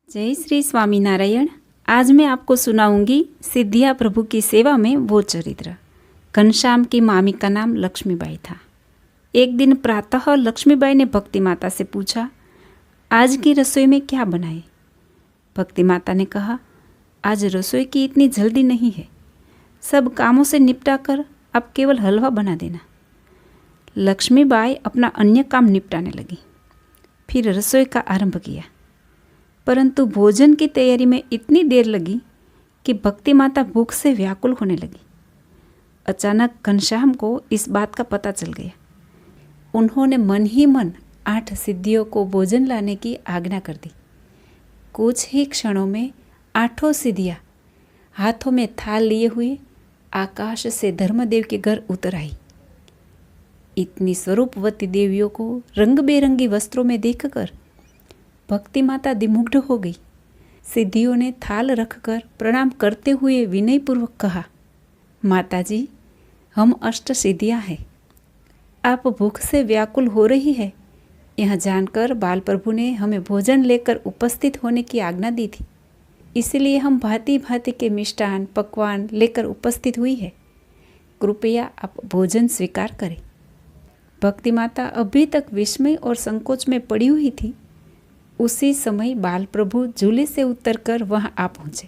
जय श्री स्वामीनारायण। आज मैं आपको सुनाऊंगी सिद्धिया प्रभु की सेवा में वो चरित्र। घनश्याम की मामी का नाम लक्ष्मीबाई था। एक दिन प्रातः लक्ष्मीबाई ने भक्ति माता से पूछा, आज की रसोई में क्या बनाए? भक्ति माता ने कहा, आज रसोई की इतनी जल्दी नहीं है, सब कामों से निपटा कर अब केवल हलवा बना देना। लक्ष्मीबाई अपना अन्य काम निपटाने लगी, फिर रसोई का आरंभ किया। परंतु भोजन की तैयारी में इतनी देर लगी कि भक्ति माता भूख से व्याकुल होने लगी। अचानक घनश्याम को इस बात का पता चल गया। उन्होंने मन ही मन 8 सिद्धियों को भोजन लाने की आज्ञा कर दी। कुछ ही क्षणों में 8 सिद्धियाँ हाथों में थाल लिए हुए आकाश से धर्मदेव के घर उतर आई। इतनी स्वरूपवती देवियों को रंग बेरंगी वस्त्रों में देखकर भक्ति माता दिमुग्ध हो गई। सिद्धियों ने थाल रखकर प्रणाम करते हुए विनयपूर्वक कहा, माताजी, हम 8 सिद्धियाँ हैं। आप भूख से व्याकुल हो रही है, यह जानकर बाल प्रभु ने हमें भोजन लेकर उपस्थित होने की आज्ञा दी थी। इसलिए हम भांति भांति के मिष्टान पकवान लेकर उपस्थित हुई है। कृपया आप भोजन स्वीकार करें। भक्ति माता अभी तक विस्मय और संकोच में पड़ी हुई थी। उसी समय बाल प्रभु झूले से उतरकर वहां आ पहुँचे।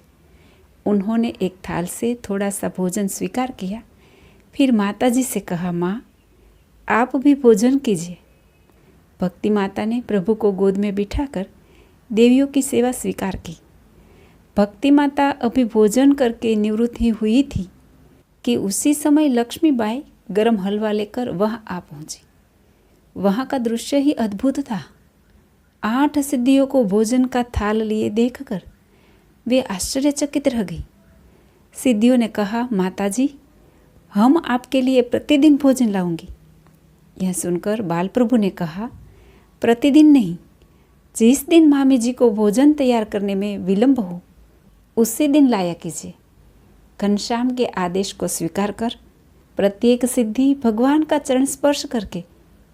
उन्होंने एक थाल से थोड़ा सा भोजन स्वीकार किया, फिर माताजी से कहा, माँ, आप भी भोजन कीजिए। भक्ति माता ने प्रभु को गोद में बिठाकर देवियों की सेवा स्वीकार की। भक्ति माता अभी भोजन करके निवृत्त ही हुई थी कि उसी समय लक्ष्मीबाई गरम हलवा लेकर वहां आ पहुंची। वहां का दृश्य ही अद्भुत था। 8 सिद्धियों को भोजन का थाल लिए देखकर वे आश्चर्यचकित रह गई। सिद्धियों ने कहा, माताजी, हम आपके लिए प्रतिदिन भोजन लाऊंगी। यह सुनकर बाल प्रभु ने कहा, प्रतिदिन नहीं, जिस दिन मामी जी को भोजन तैयार करने में विलंब हो उसी दिन लाया कीजिए। घनश्याम के आदेश को स्वीकार कर प्रत्येक सिद्धि भगवान का चरण स्पर्श करके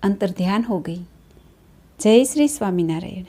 अंतर्ध्यान हो गई। जय श्री स्वामीनारायण।